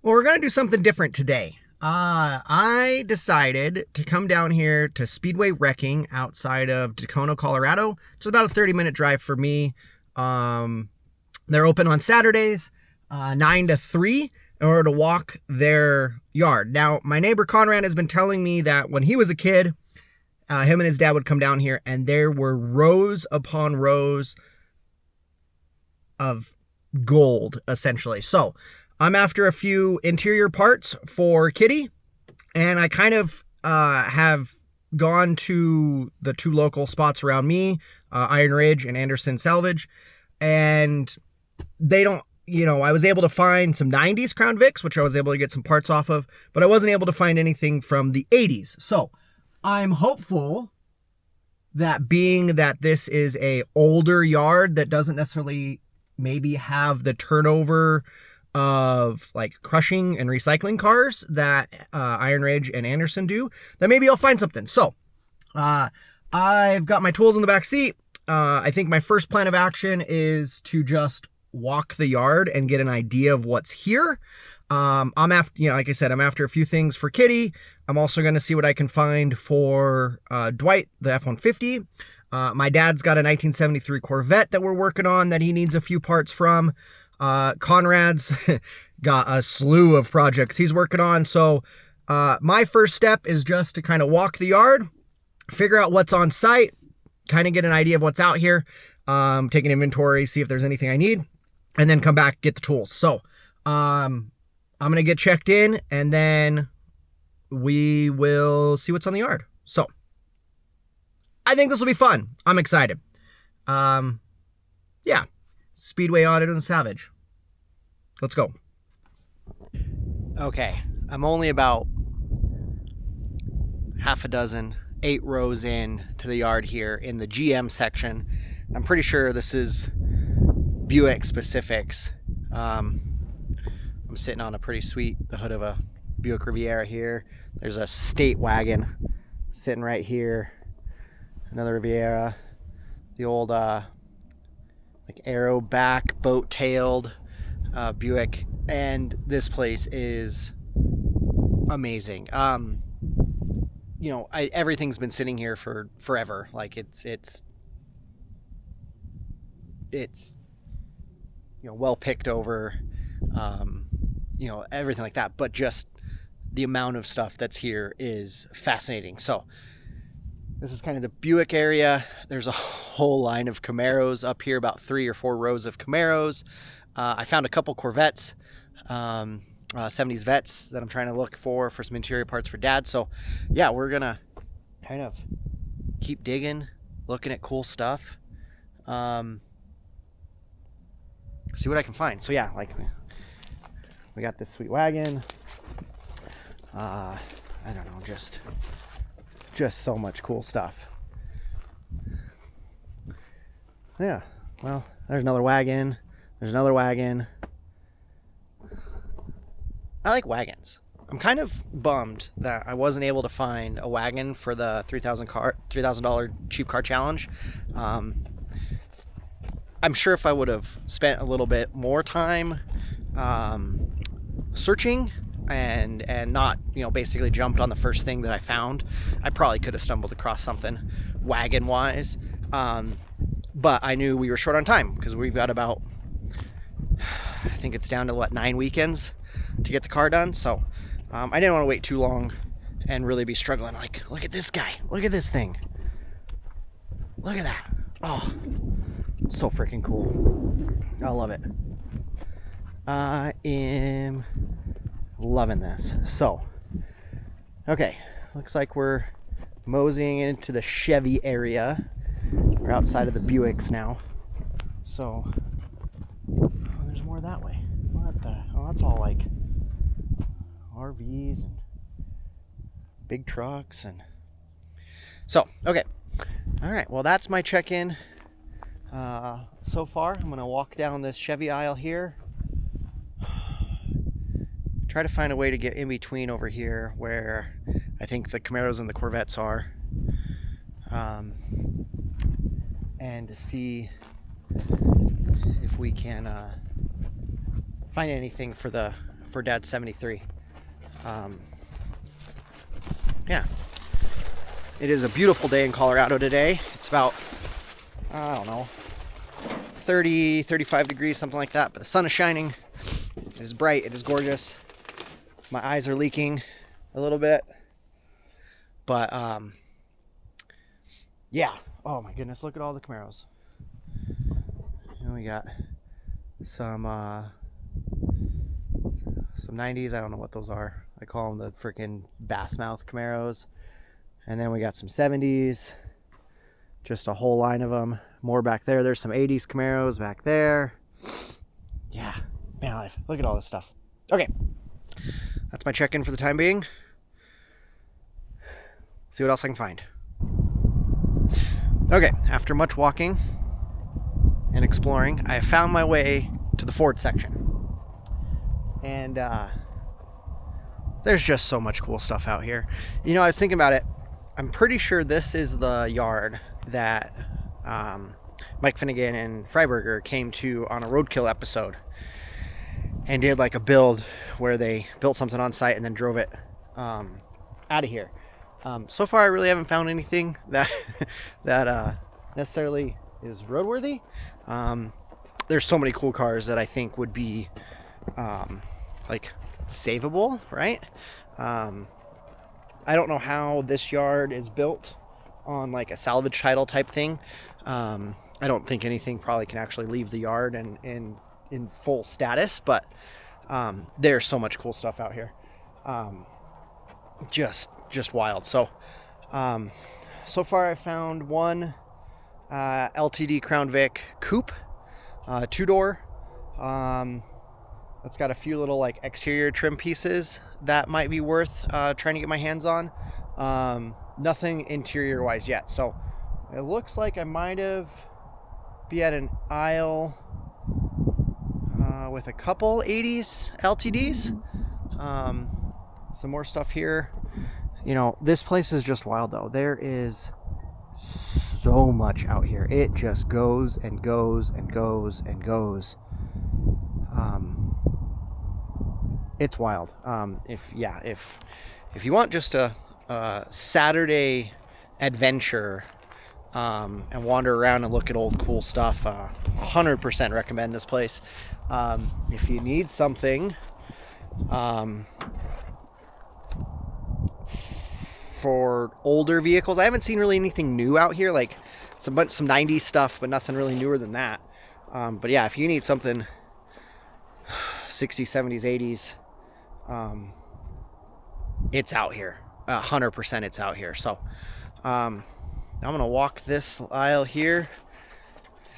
Well, we're going to do something different today. I decided to come down here to Speedway Wrecking outside of Dacono, Colorado. Just about a 30-minute drive for me. They're open on Saturdays, 9 to 3, in order to walk their yard. Now, my neighbor Conrad has been telling me that when he was a kid, him and his dad would come down here, and there were rows upon rows of gold, essentially. So I'm after a few interior parts for Kitty, and I kind of have gone to the two local spots around me, Iron Ridge and Anderson Salvage, and they don't, I was able to find some 90s Crown Vics, which I was able to get some parts off of, but I wasn't able to find anything from the 80s. So I'm hopeful that, being that this is a older yard that doesn't necessarily maybe have the turnover of like crushing and recycling cars that Iron Ridge and Anderson do, that maybe I'll find something. So I've got my tools in the back seat. I think my first plan of action is to just walk the yard and get an idea of what's here. I'm after, like I said, I'm after a few things for Kitty. I'm also going to see what I can find for Dwight, the F-150. My dad's got a 1973 Corvette that we're working on that he needs a few parts from. Conrad's got a slew of projects he's working on. So my first step is just to kind of walk the yard, figure out what's on site, kind of get an idea of what's out here, take an inventory, see if there's anything I need, and then come back, get the tools. So I'm going to get checked in, and then we will see what's on the yard. So I think this will be fun. I'm excited. Yeah. Speedway Auto and Salvage. Let's go. Okay, I'm only about half a dozen, 8 rows in to the yard here in the GM section. I'm pretty sure this is Buick specifics. I'm sitting on a pretty sweet, the hood of a Buick Riviera here. There's a state wagon sitting right here. Another Riviera. The old like arrow back, boat-tailed Buick, and this place is amazing. Everything's been sitting here for forever. Like it's well picked over, everything like that. But just the amount of stuff that's here is fascinating. So this is kind of the Buick area. There's a whole line of Camaros up here, about 3 or 4 rows of Camaros. I found a couple Corvettes, 70s Vets that I'm trying to look for some interior parts for Dad. So yeah, we're gonna kind of keep digging, looking at cool stuff, see what I can find. So yeah, like we got this sweet wagon. I don't know, just so much cool stuff. Yeah, well, there's another wagon. There's another wagon. I like wagons. I'm kind of bummed that I wasn't able to find a wagon for the $3,000 cheap car challenge. I'm sure if I would have spent a little bit more time searching and not basically jumped on the first thing that I found, I probably could have stumbled across something wagon wise, but I knew we were short on time because we've got about, I think it's down to 9 weekends to get the car done. So I didn't want to wait too long and really be struggling. Like, look at this guy, look at this thing, look at that. Oh, so freaking cool. I love it. I am loving this. So, okay, looks like we're moseying into the Chevy area. We're outside of the Buicks now. So, there's more that way. What the? Oh, that's all like RVs and big trucks and. So, okay, all right. Well, that's my check-in. So far, I'm gonna walk down this Chevy aisle here. Try to find a way to get in between over here where I think the Camaros and the Corvettes are, and to see if we can find anything for the for Dad's 73. Yeah. It is a beautiful day in Colorado today. It's about, I don't know, 30, 35 degrees, something like that. But the sun is shining. It is bright. It is gorgeous. My eyes are leaking a little bit. But, yeah. Oh my goodness, look at all the Camaros. And we got some 90s. I don't know what those are. I call them the freaking bassmouth Camaros. And then we got some 70s. Just a whole line of them. More back there. There's some 80s Camaros back there. Yeah. Man alive. Look at all this stuff. Okay. That's my check-in for the time being. See what else I can find. Okay. After much walking and exploring, I have found my way to the Ford section. And there's just so much cool stuff out here. You know, I was thinking about it. I'm pretty sure this is the yard that Mike Finnegan and Freiberger came to on a Roadkill episode and did like a build where they built something on site and then drove it out of here. So far, I really haven't found anything that necessarily is roadworthy. There's so many cool cars that I think would be like savable, right? I don't know how this yard is built on like a salvage title type thing. I don't think anything probably can actually leave the yard and in full status, but there's so much cool stuff out here. Just wild. So so far I found one LTD Crown Vic coupe, 2-door. It's got a few little like exterior trim pieces that might be worth trying to get my hands on. Nothing interior wise yet. So it looks like I might have be at an aisle with a couple 80s LTDs. Some more stuff here. You know, this place is just wild though. There is so much out here. It just goes and goes and goes and goes. It's wild. If you want just a Saturday adventure and wander around and look at old cool stuff, 100% recommend this place. If you need something for older vehicles, I haven't seen really anything new out here, like some 90s stuff, but nothing really newer than that. But yeah, if you need something 60s, 70s, 80s, it's out here. 100% it's out here. So I'm gonna walk this aisle here.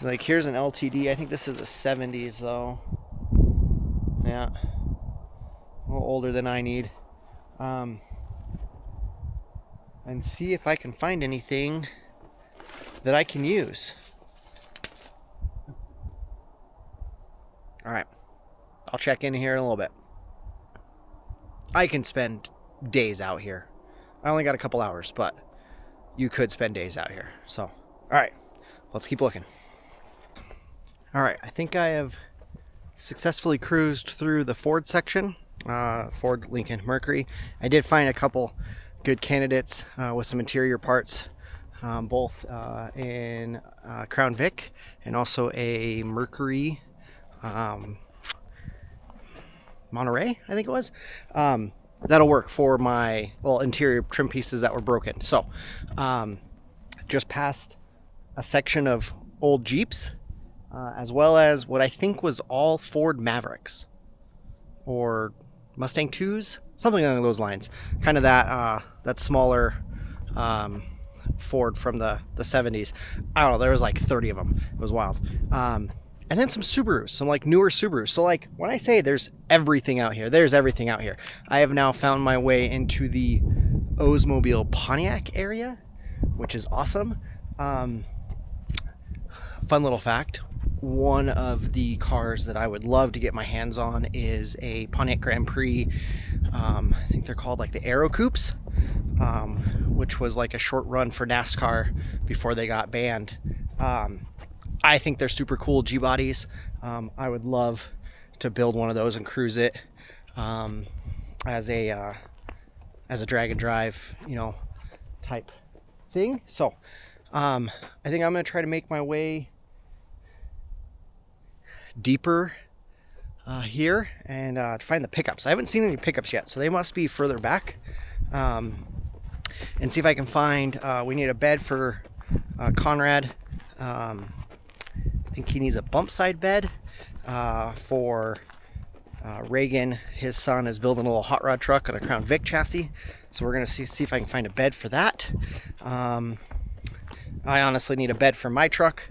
Like, here's an LTD. I think this is a 70s though. Yeah, a little older than I need. And see if I can find anything that I can use. All right, I'll check in here in a little bit. I can spend days out here. I only got a couple hours, but you could spend days out here. So, all right, let's keep looking. All right, I think I have successfully cruised through the Ford section, Ford, Lincoln, Mercury. I did find a couple good candidates with some interior parts, both in Crown Vic and also a Mercury Monterey, I think it was. That'll work for my interior trim pieces that were broken. So just passed a section of old Jeeps, as well as what I think was all Ford Mavericks or Mustang 2s, something along those lines. Kind of that smaller Ford from the 70s. I don't know, there was like 30 of them. It was wild. And then some Subarus, some like newer Subarus. So like when I say there's everything out here, there's everything out here. I have now found my way into the Oldsmobile Pontiac area, which is awesome. Fun little fact, one of the cars that I would love to get my hands on is a Pontiac Grand Prix. I think they're called like the Aero Coupes, which was like a short run for NASCAR before they got banned. I think they're super cool G-bodies. I would love to build one of those and cruise it. as a drag and drive, type thing. So I think I'm going to try to make my way deeper here and to find the pickups. I haven't seen any pickups yet, so they must be further back. And see if I can find, we need a bed for Conrad. I think he needs a bump side bed for Reagan. His son is building a little hot rod truck on a Crown Vic chassis, so we're going to see if I can find a bed for that. I honestly need a bed for my truck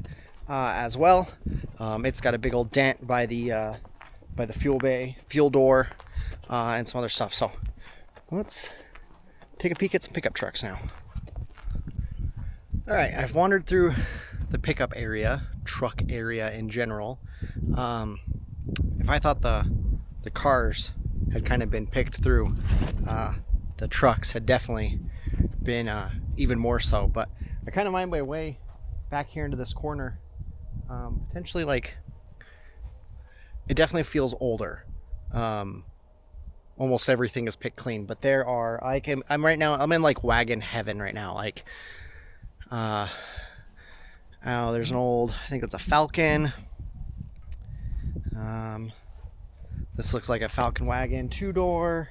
as well. It's got a big old dent by the fuel bay, fuel door, and some other stuff. So let's take a peek at some pickup trucks now. All right, I've wandered through the pickup area, truck area in general. If I thought the cars had kind of been picked through, the trucks had definitely been even more so. But I kind of mind my way back here into this corner. Potentially, like, it definitely feels older. Almost everything is picked clean, but there are, I'm in like wagon heaven right now. Like, there's an old, I think that's a Falcon. This looks like a Falcon wagon, 2-door.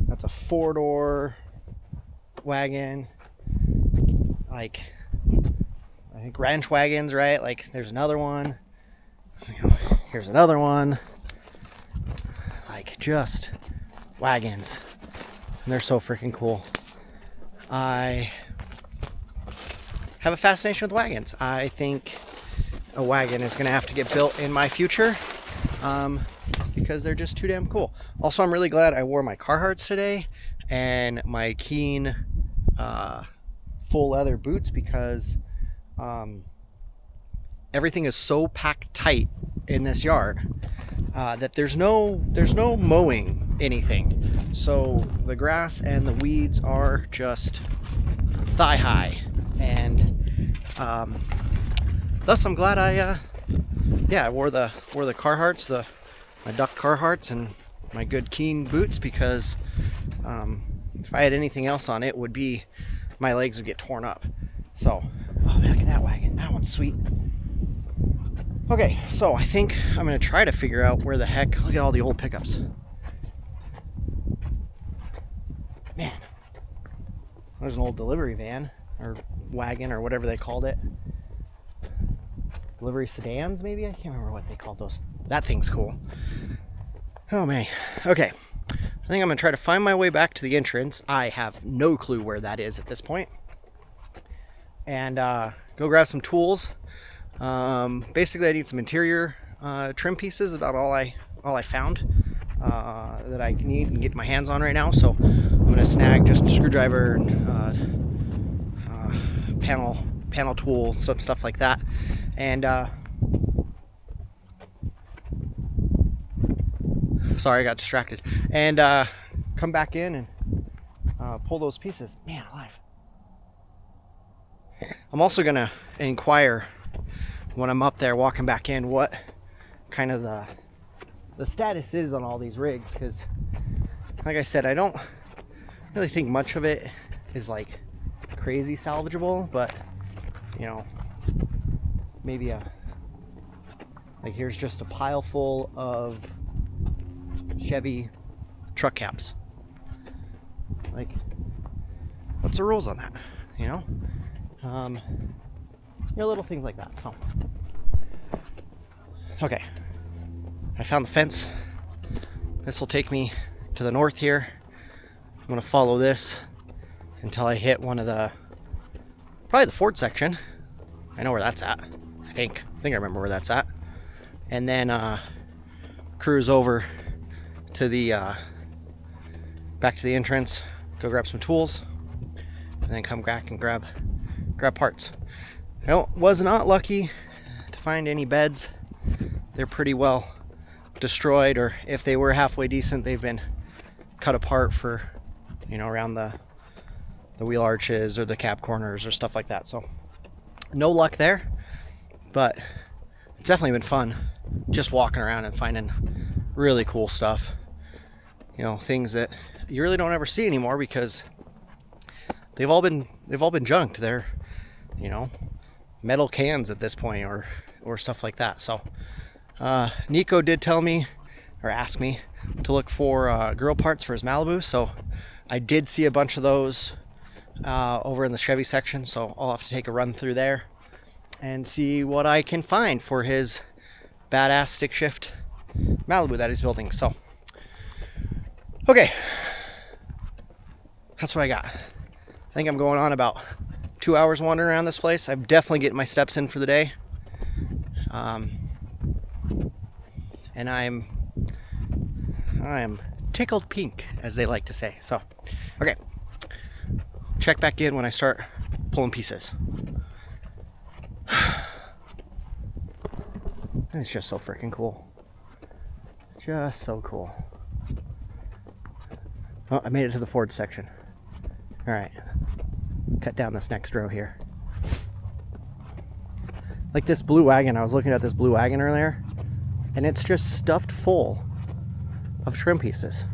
That's a 4-door wagon. Like, I think ranch wagons, right? Like, there's another one. Here's another one. Like, just wagons. And they're so freaking cool. I have a fascination with wagons. I think a wagon is going to have to get built in my future because they're just too damn cool. Also, I'm really glad I wore my Carhartts today and my Keen full leather boots because everything is so packed tight in this yard that there's no mowing anything. So the grass and the weeds are just thigh high, and thus I'm glad I wore the Carhartts, my duck Carhartts and my good Keen boots, because if I had anything else on, it would be, my legs would get torn up. So, oh, look at that wagon. That one's sweet. Okay, so I think I'm going to try to figure out where the heck, look at all the old pickups. Man, there's an old delivery van, or wagon, or whatever they called it. Delivery sedans, maybe? I can't remember what they called those. That thing's cool. Oh, man. Okay, I think I'm going to try to find my way back to the entrance. I have no clue where that is at this point. And go grab some tools. Basically, I need some interior trim pieces. About all I found that I need and get my hands on right now. So I'm gonna snag just a screwdriver and panel tool, some stuff like that. And sorry, I got distracted. And come back in and pull those pieces. Man alive. I'm also gonna inquire when I'm up there walking back in what kind of the status is on all these rigs, because like I said, I don't really think much of it is like crazy salvageable, but maybe like here's just a pile full of Chevy truck caps. Like, what's the rules on that? Little things like that. So, okay, I found the fence. This will take me to the north here. I'm gonna follow this until I hit one of probably the Ford section. I know where that's at. I think I remember where that's at. And then cruise over to the back to the entrance, go grab some tools, and then come back and grab parts. I was not lucky to find any beds. They're pretty well destroyed, or if they were halfway decent, they've been cut apart for, around the wheel arches or the cab corners or stuff like that. So no luck there, but it's definitely been fun just walking around and finding really cool stuff. you know, things that you really don't ever see anymore because they've all been junked. They're, you know, metal cans at this point, or stuff like that. So Nico did tell me, or ask me, to look for grill parts for his Malibu. So I did see a bunch of those over in the Chevy section. So I'll have to take a run through there and see what I can find for his badass stick shift Malibu that he's building. So, okay, that's what I got. I think I'm going on about 2 hours wandering around this place. I'm definitely getting my steps in for the day. And I'm tickled pink, as they like to say. So, okay, check back in when I start pulling pieces. It's just so freaking cool. Just so cool. Oh, I made it to the Ford section. All right, cut down this next row here. Like this blue wagon, I was looking at this blue wagon earlier, and it's just stuffed full of trim pieces.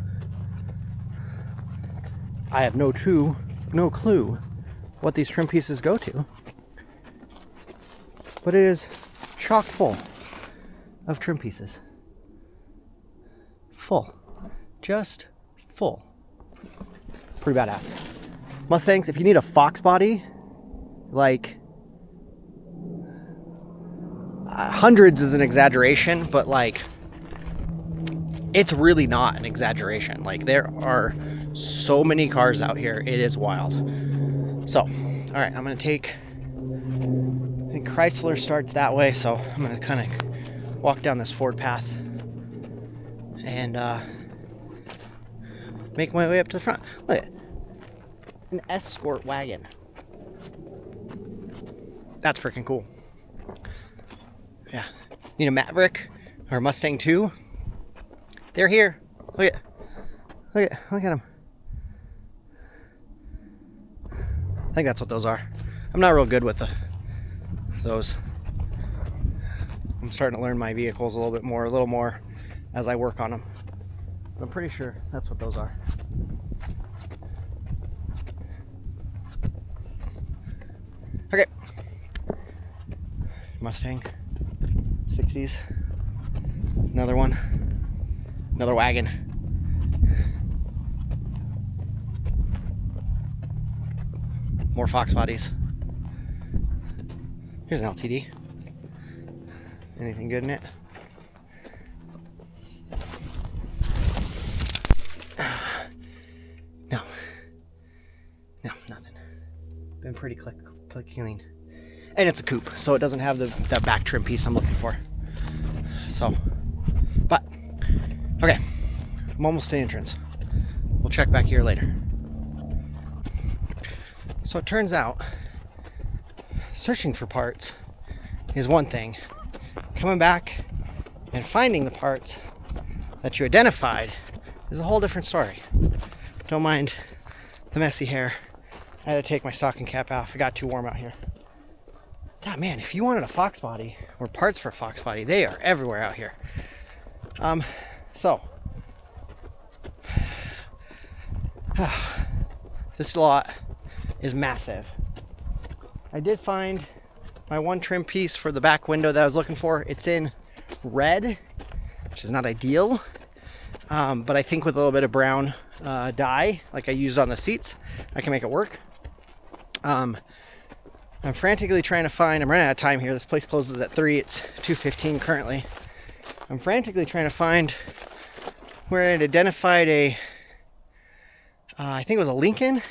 I have no clue what these trim pieces go to, but it is chock full of trim pieces. Full. Just full. Pretty badass. Mustangs, if you need a Fox body, like hundreds is an exaggeration, but like it's really not an exaggeration. Like there are so many cars out here, it is wild. So, all right, I'm gonna take, I think Chrysler starts that way, so I'm gonna kind of walk down this Ford path and make my way up to the front. Look at it. An Escort wagon. That's freaking cool. Yeah. Need a Maverick or a Mustang 2? They're here. Look at them. I think that's what those are. I'm not real good with those. I'm starting to learn my vehicles a little more as I work on them. But I'm pretty sure that's what those are. Okay. Mustang 60s. Another one. Another wagon. More Fox bodies. Here's an LTD. Anything good in it? No, nothing. Been pretty clean. And it's a coupe, so it doesn't have that back trim piece I'm looking for. So, but, okay. I'm almost to the entrance. We'll check back here later. So it turns out, searching for parts is one thing. Coming back and finding the parts that you identified is a whole different story. Don't mind the messy hair. I had to take my stocking cap off. It got too warm out here. God, man, if you wanted a Fox body or parts for a Fox body, they are everywhere out here. So this lot is massive. I did find my one trim piece for the back window that I was looking for. It's in red, which is not ideal, but I think with a little bit of brown dye, like I used on the seats, I can make it work. I'm frantically trying to find, I'm running out of time here. This place closes at 3. It's 2:15 currently. I'm frantically trying to find where it identified I think it was a Lincoln.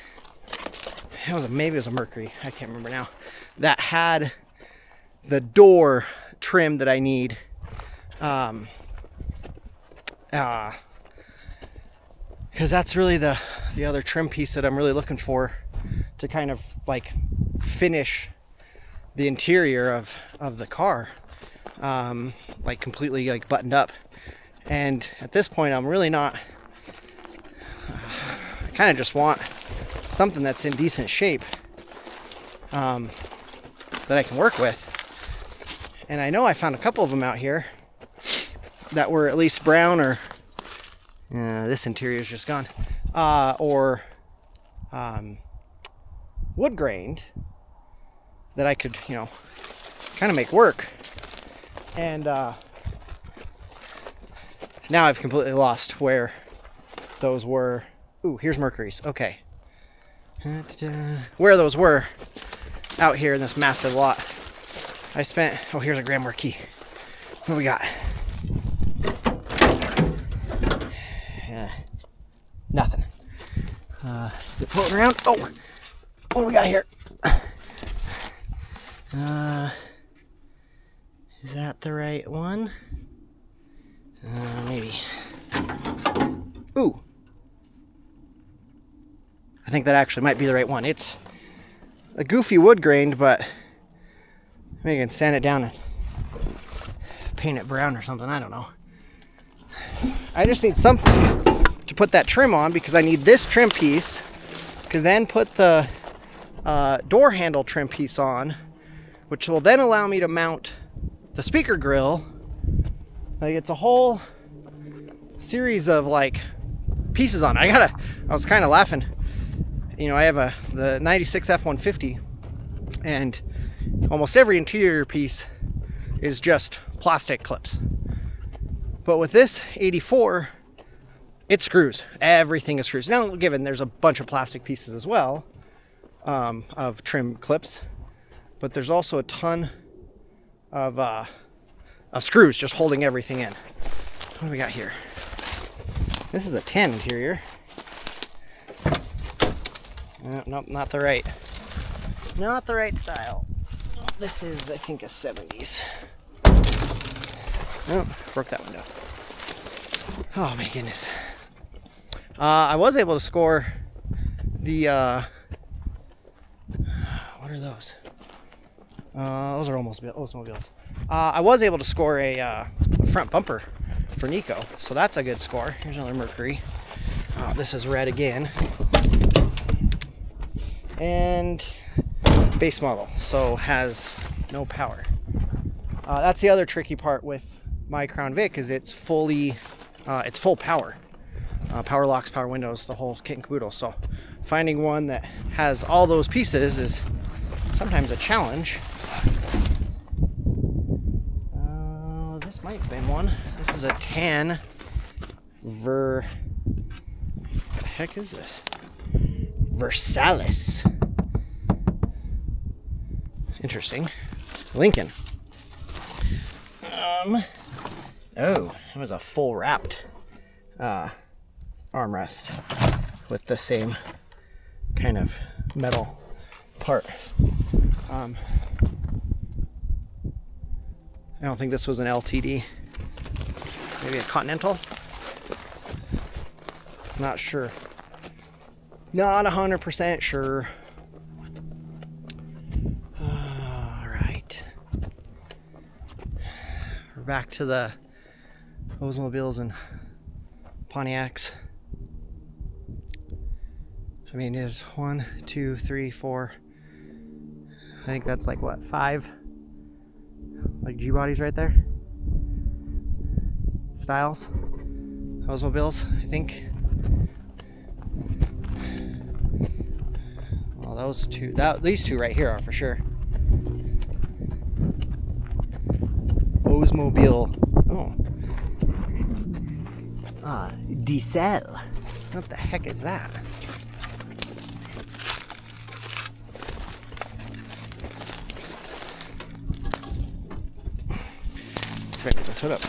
Maybe it was a Mercury. I can't remember now. That had the door trim that I need. Because that's really the other trim piece that I'm really looking for to kind of like finish the interior of the car, like completely like buttoned up. And at this point, I'm really not. I kind of just want something that's in decent shape, that I can work with. And I know I found a couple of them out here that were at least brown or, This interior is just gone. Or wood grained that I could, you know, kind of make work. And now I've completely lost where those were. Ooh, here's Mercury's. Okay. Where those were out here in this massive lot. I spent, oh, here's a Grand Marquis. What do we got? Nothing. Is it floating around? Oh, what do we got here? Is that the right one? Maybe. Ooh. I think that actually might be the right one. It's a goofy wood grained, but maybe I can sand it down and paint it brown or something. I don't know. I just need something to put that trim on because I need this trim piece. Can then put the door handle trim piece on, which will then allow me to mount the speaker grill. Like, it's a whole series of like pieces on it. I was kind of laughing. You know, I have the 96 F-150, and almost every interior piece is just plastic clips. But with this 84, it screws. Everything is screws. Now, given there's a bunch of plastic pieces as well, of trim clips, but there's also a ton of screws just holding everything in. What do we got here? This is a tan interior. Nope, not the right. Not the right style. This is, I think, a 70s. Oh, broke that window. Oh my goodness. I was able to score the, what are those? Those are Oldsmobiles. I was able to score a front bumper for Nico, so that's a good score. Here's another Mercury. This is red again. And base model, so has no power. That's the other tricky part with my Crown Vic, is it's full power. Power locks, power windows, the whole kit and caboodle. So finding one that has all those pieces is sometimes a challenge. This might have been one. This is a tan what the heck is this? Versalis. Interesting. Lincoln. Oh, it was a full wrapped armrest with the same kind of metal part. I don't think this was an LTD. Maybe a Continental? Not sure. Not 100% sure. Alright. We're back to the Oldsmobiles and Pontiacs. I mean, is 1, 2, 3, 4. I think that's like what, 5? Like G-bodies right there. Styles. Oldsmobiles, I think. Well, those two, these two right here are for sure. Oldsmobile. Oh. Diesel. What the heck is that? Let's get this hood up.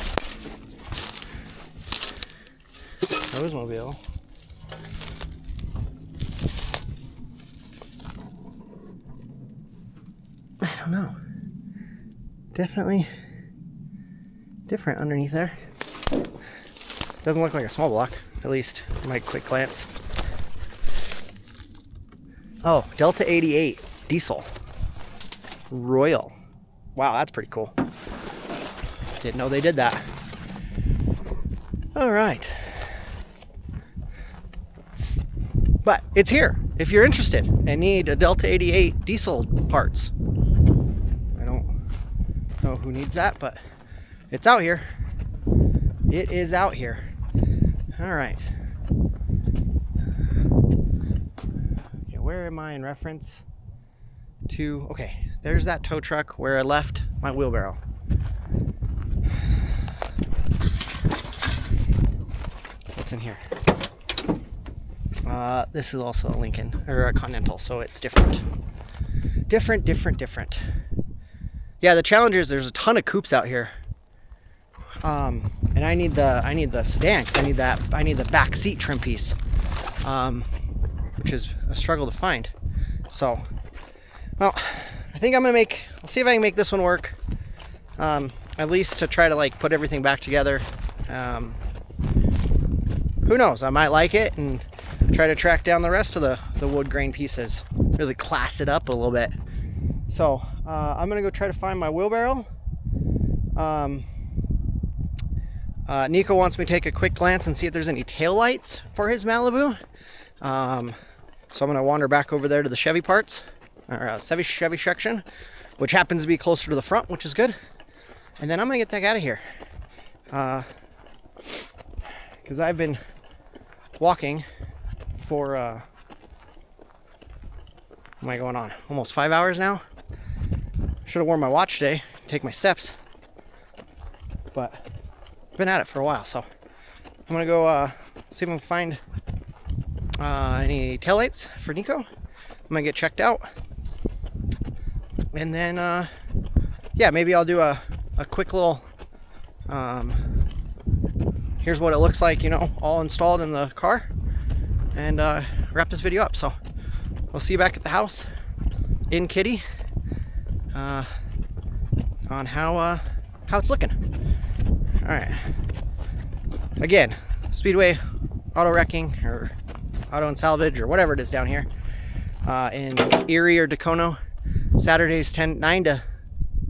Oldsmobile. I don't know. Definitely different underneath there. Doesn't look like a small block, at least at my quick glance. Oh, Delta 88 diesel. Royal. Wow, that's pretty cool. Didn't know they did that. All right. But it's here if you're interested and need a Delta 88 diesel parts. I don't know who needs that, but it's out here. It is out here. All right. Okay, where am I in reference to? Okay, there's that tow truck where I left my wheelbarrow. What's in here? This is also a Lincoln, or a Continental, so it's different. Different. Yeah, the challenge is there's a ton of coupes out here. And I need the sedan, because I need the back seat trim piece, which is a struggle to find. So, well, I think I'll see if I can make this one work, at least to try to like put everything back together. Who knows, I might like it and try to track down the rest of the wood grain pieces, really class it up a little bit. So I'm gonna go try to find my wheelbarrow. Nico wants me to take a quick glance and see if there's any taillights for his Malibu. So I'm gonna wander back over there to the Chevy parts, or Chevy section, which happens to be closer to the front, which is good. And then I'm gonna get the heck out of here, because I've been walking for what am I going on? Almost 5 hours now. Should have worn my watch today, take my steps, but I've been at it for a while. So I'm gonna go see if I can find any taillights for Nico. I'm gonna get checked out, and then yeah, maybe I'll do a quick little here's what it looks like, you know, all installed in the car, and wrap this video up. So we'll see you back at the house in Kitty on how it's looking. All right. Again, Speedway Auto Wrecking, or Auto and Salvage, or whatever it is down here in Erie or Dacono. Saturdays 9 to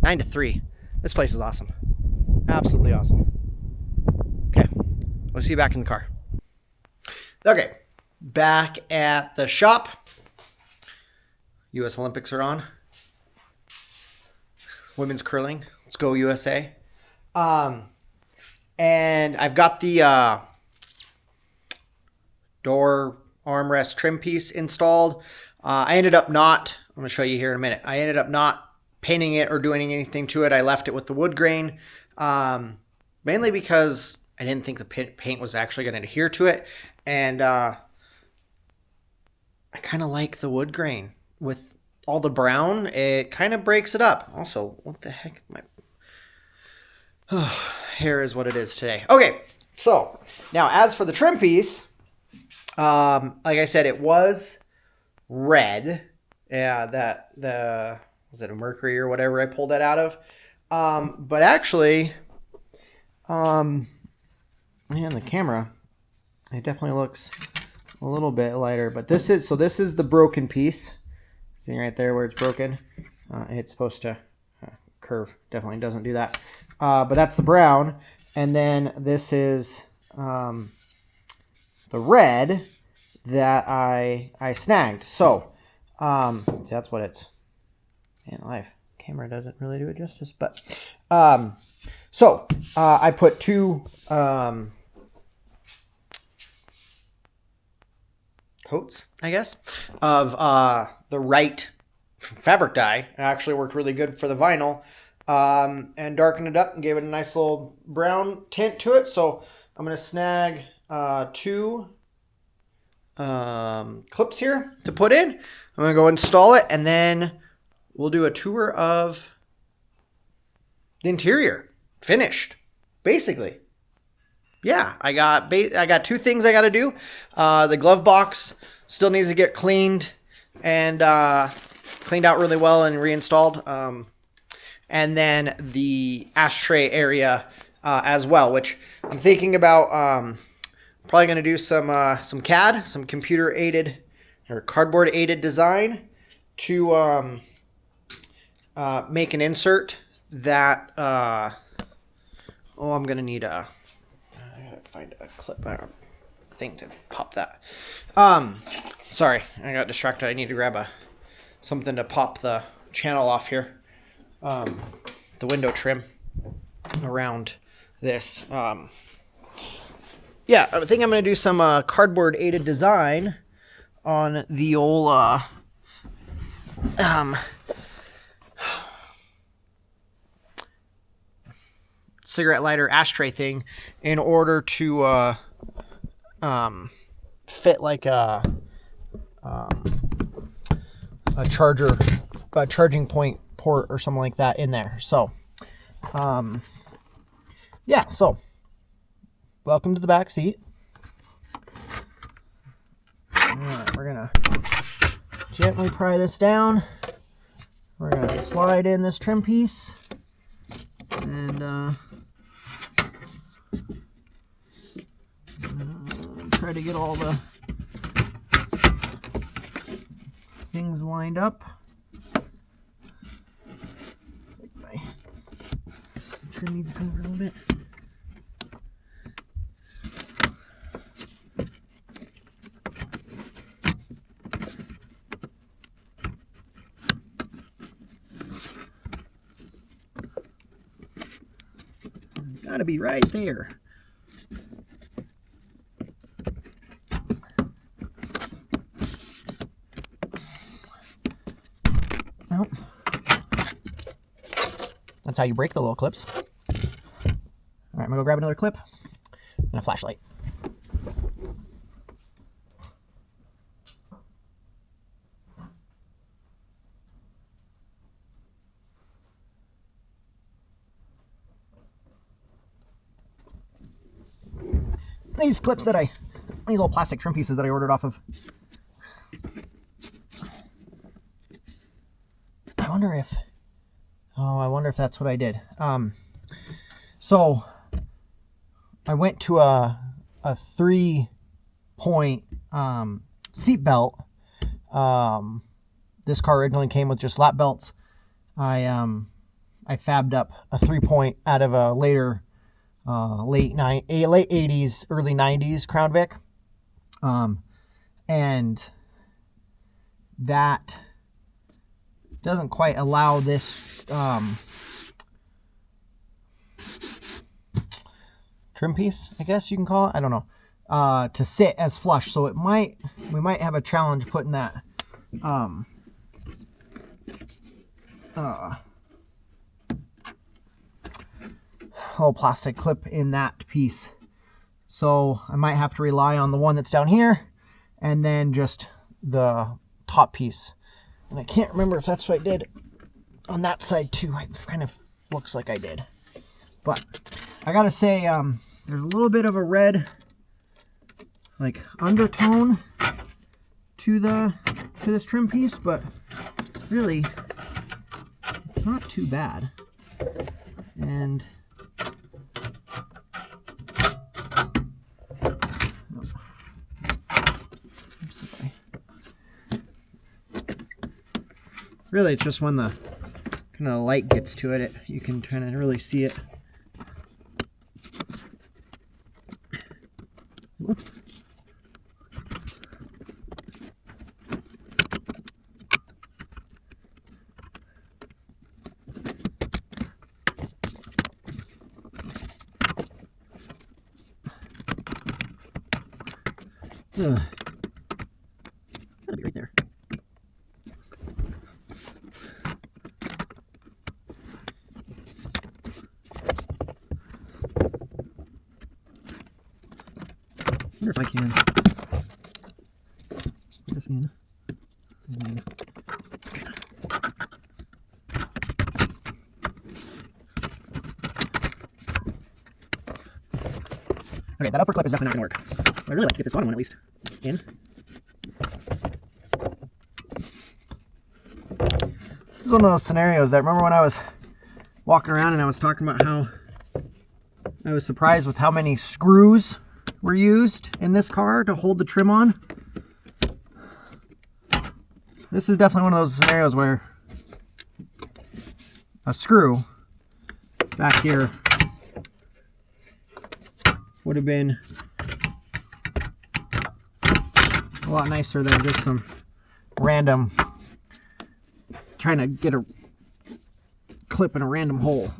3. This place is awesome. Absolutely awesome. Okay, we'll see you back in the car. Okay, back at the shop. U.S. Olympics are on. Women's curling. Let's go USA. And I've got the door armrest trim piece installed. I ended up not, I'm going to show you here in a minute. I ended up not painting it or doing anything to it. I left it with the wood grain, mainly because I didn't think the paint was actually going to adhere to it. And I kind of like the wood grain with all the brown. It kind of breaks it up. Also, what the heck? My hair is what it is today. Okay, so now as for the trim piece, like I said, it was red. Yeah, was it a Mercury or whatever I pulled that out of? But actually, man, the camera, it definitely looks a little bit lighter. But this is the broken piece. See right there where it's broken? It's supposed to curve. Definitely doesn't do that. But that's the brown. And then this is the red that I snagged. So see, that's what it's. Man, live camera doesn't really do it justice. But so I put two coats, I guess, of the right fabric dye. It actually worked really good for the vinyl, and darkened it up and gave it a nice little brown tint to it. So I'm going to snag two clips here to put in. I'm going to go install it, and then we'll do a tour of the interior. Finished, basically. Yeah, I got two things I got to do. The glove box still needs to get cleaned and cleaned out really well and reinstalled. And then the ashtray area as well, which I'm thinking about probably going to do some CAD, some computer aided or cardboard aided design to make an insert that I'm going to need I gotta find a clip thing to pop that. Sorry, I got distracted. I need to grab something to pop the channel off here. The window trim around this. yeah, I think I'm going to do some cardboard aided design on the old cigarette lighter ashtray thing in order to fit like a charging point port or something like that in there. So yeah, so welcome to the back seat. All right, we're gonna gently pry this down. We're gonna slide in this trim piece and try to get all the things lined up. Like my trim needs to come over a little bit. Gotta be right there. Nope. That's how you break the little clips. All right, I'm gonna go grab another clip and a flashlight. These clips that these old plastic trim pieces that I ordered off of. I wonder if that's what I did. So I went to a 3-point seat belt. This car originally came with just lap belts. I fabbed up a 3-point out of a later late 80s, early 90s Crown Vic. And that doesn't quite allow this trim piece, I guess you can call it, I don't know, to sit as flush. So we might have a challenge putting that whole plastic clip in that piece. So I might have to rely on the one that's down here and then just the top piece. And I can't remember if that's what I did on that side too. It kind of looks like I did. But I gotta say, there's a little bit of a red like undertone to this trim piece, but really it's not too bad. And really, it's just when the kind of light gets to it, you can kind of really see it. Oops. Gotta be right there. I wonder if I can put this in. And then, okay, that upper clip is definitely not going to work. I'd really like to get this bottom one at least in. This is one of those scenarios that, remember when I was walking around and I was talking about how I was surprised with how many screws were used in this car to hold the trim on? This is definitely one of those scenarios where a screw back here would have been a lot nicer than just some random trying to get a clip in a random hole.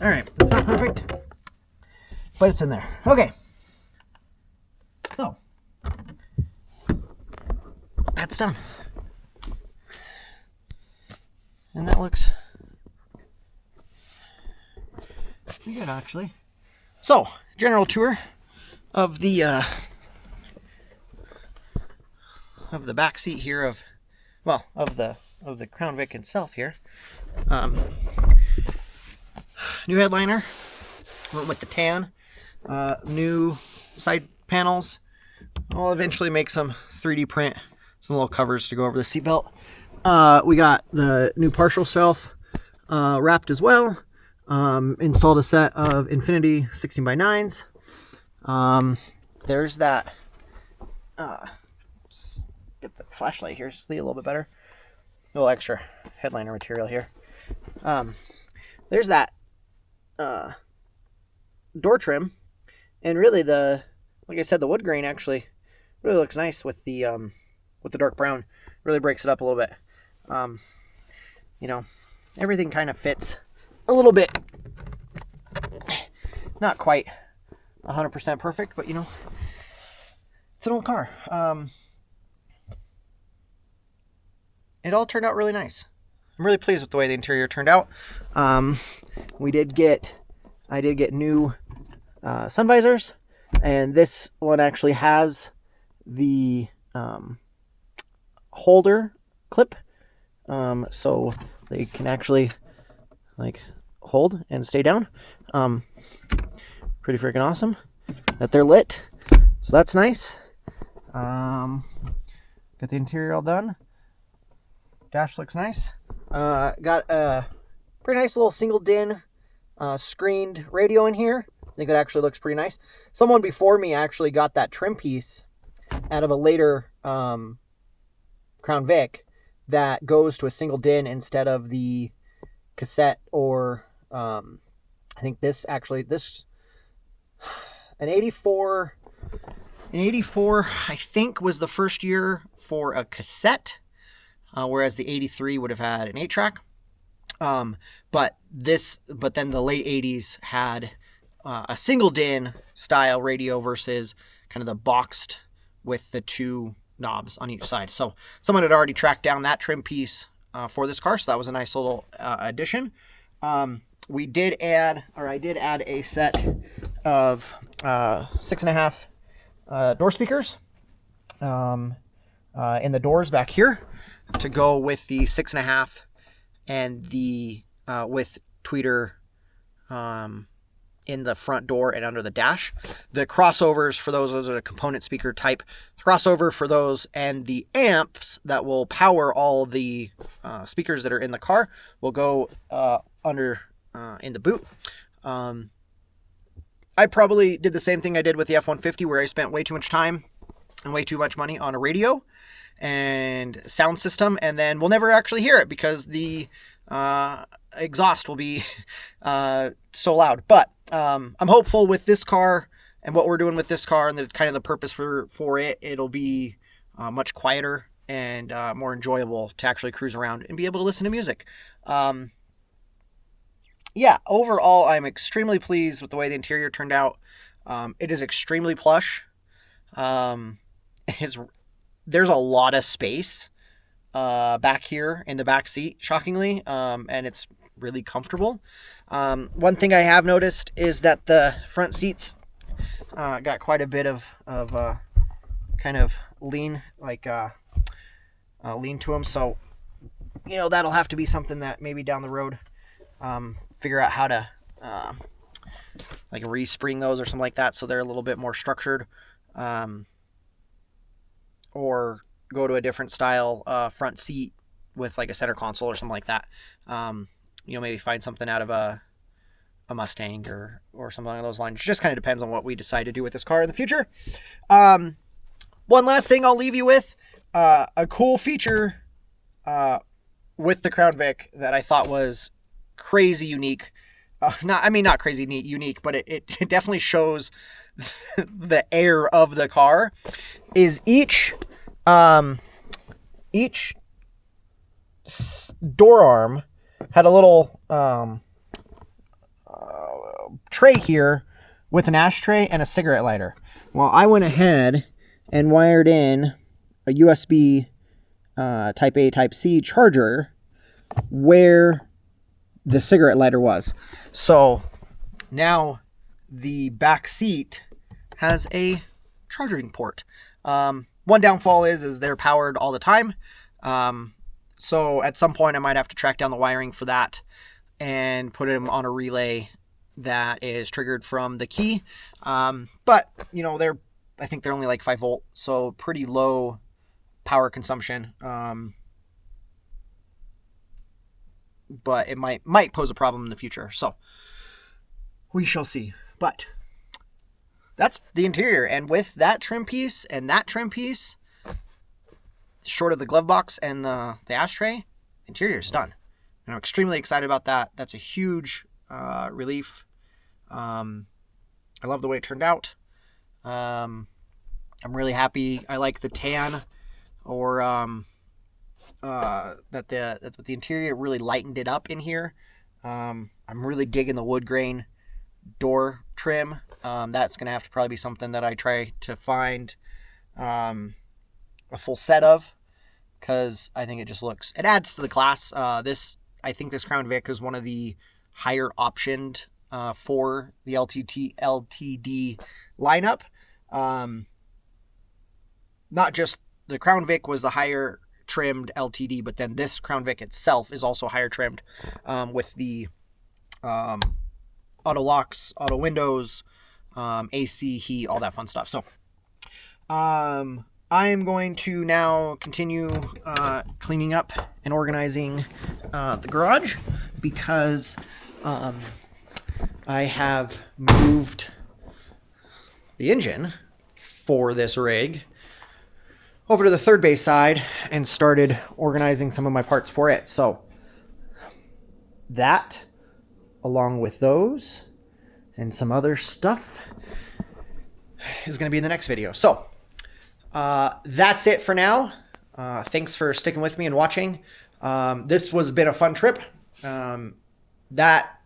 All right, it's not perfect, but it's in there. Okay. So, that's done. And that looks pretty good, actually. So, general tour of the back seat here of the Crown Vic itself here. New headliner, went with the tan. New side panels. I'll eventually make some 3D print some little covers to go over the seatbelt. We got the new partial shelf wrapped as well. Installed a set of Infinity 16x9s. There's that. Get the flashlight here, see a little bit better. A little extra headliner material here. There's that door trim, and really like I said, the wood grain actually really looks nice with the dark brown. Really breaks it up a little bit. You know, everything kind of fits a little bit. Not quite 100% perfect, but you know, it's an old car. It all turned out really nice. I'm really pleased with the way the interior turned out. I did get new sun visors, and this one actually has the holder clip, so they can actually like hold and stay down. Pretty freaking awesome that they're lit, so that's nice. Got the interior all done. Dash looks nice. Got a pretty nice little single DIN screened radio in here. I think that actually looks pretty nice. Someone before me actually got that trim piece out of a later Crown Vic that goes to a single DIN instead of the cassette, or I think this an 84 I think was the first year for a cassette, whereas the 83 would have had an 8-track. But then the late 80s had a single DIN style radio versus kind of the boxed with the two knobs on each side. So someone had already tracked down that trim piece for this car, so that was a nice little addition. I did add a set of 6.5 door speakers in the doors back here to go with the 6.5 and the with tweeter in the front door and under the dash. The crossovers for those are the component speaker type. The crossover for those and the amps that will power all the speakers that are in the car will go under in the boot. I probably did the same thing I did with the F-150, where I spent way too much time and way too much money on a radio and sound system, and then we'll never actually hear it because the exhaust will be so loud. But I'm hopeful with this car and what we're doing with this car and the kind of the purpose for it, it'll be much quieter and more enjoyable to actually cruise around and be able to listen to music. Yeah, overall, I'm extremely pleased with the way the interior turned out. It is extremely plush. There's a lot of space back here in the back seat, shockingly, and it's really comfortable. One thing I have noticed is that the front seats got quite a bit of kind of lean, lean to them. So, you know, that'll have to be something that maybe down the road, figure out how to like respring those or something like that, so they're a little bit more structured, or go to a different style front seat with like a center console or something like that. You know, maybe find something out of a Mustang or something along those lines. It just kind of depends on what we decide to do with this car in the future. One last thing I'll leave you with, a cool feature with the Crown Vic that I thought was crazy unique. Not crazy neat, unique, but it definitely shows the air of the car. Is each door arm had a little tray here with an ashtray and a cigarette lighter. Well, I went ahead and wired in a USB Type A, Type C charger where the cigarette lighter was. So now the back seat has a charging port. One downfall is they're powered all the time. So at some point I might have to track down the wiring for that and put them on a relay that is triggered from the key. But you know, I think they're only like 5 volt, so pretty low power consumption. But it might pose a problem in the future. So we shall see. But that's the interior. And with that trim piece and that trim piece, short of the glove box and the ashtray, interior is done. And I'm extremely excited about that. That's a huge relief. I love the way it turned out. I'm really happy. I like the tan, or that the interior really lightened it up in here. I'm really digging the wood grain door trim. That's gonna have to probably be something that I try to find a full set of, because I think it adds to the class. I think this Crown Vic is one of the higher optioned for the LTD lineup. Not just the Crown Vic was the higher trimmed LTD, but then this Crown Vic itself is also higher trimmed with the auto locks, auto windows, AC, heat, all that fun stuff. So I am going to now continue cleaning up and organizing the garage, because I have moved the engine for this rig over to the third bay side and started organizing some of my parts for it. So that, along with those and some other stuff, is going to be in the next video. So that's it for now. Thanks for sticking with me and watching. This was been a fun trip. That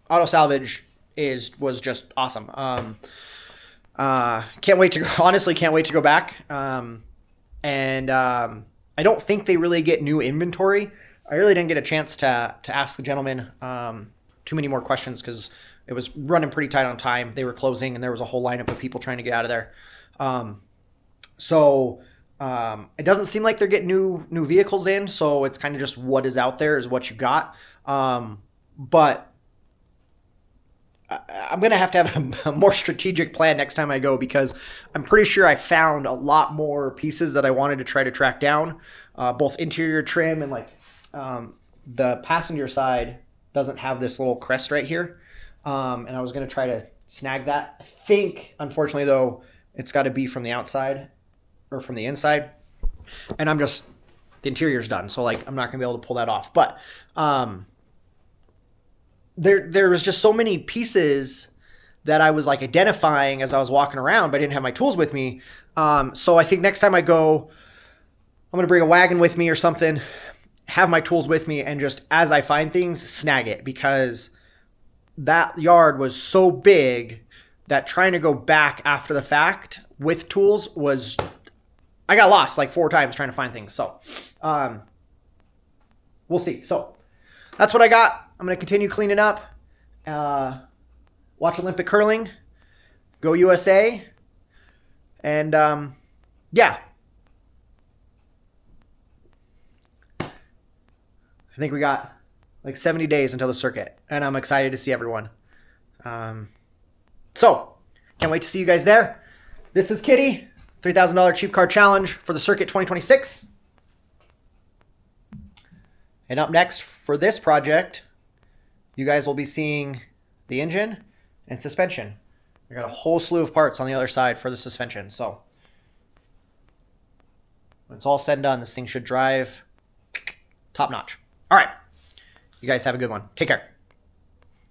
auto salvage was just awesome. Can't wait to go back. And I don't think they really get new inventory. I really didn't get a chance to ask the gentleman too many more questions, because it was running pretty tight on time. They were closing and there was a whole lineup of people trying to get out of there. So it doesn't seem like they're getting new vehicles in. So it's kind of just what is out there is what you got. But I'm going to have a more strategic plan next time I go, because I'm pretty sure I found a lot more pieces that I wanted to try to track down, both interior trim and like the passenger side doesn't have this little crest right here. And I was going to try to snag that. I think, unfortunately, though, it's got to be from the outside or from the inside. And the interior's done. So like, I'm not going to be able to pull that off. But there was just so many pieces that I was like identifying as I was walking around, but I didn't have my tools with me. So I think next time I go, I'm going to bring a wagon with me or something, have my tools with me, and just as I find things, snag it, because that yard was so big that trying to go back after the fact with tools I got lost like 4 times trying to find things. So we'll see. So that's what I got. I'm going to continue cleaning up, watch Olympic curling, go USA, and yeah. I think we got like 70 days until the circuit, and I'm excited to see everyone. So can't wait to see you guys there. This is Kitty, $3,000 cheap car challenge for the circuit 2026. And up next for this project, you guys will be seeing the engine and suspension. I got a whole slew of parts on the other side for the suspension. So when it's all said and done, this thing should drive top notch. All right. You guys have a good one. Take care.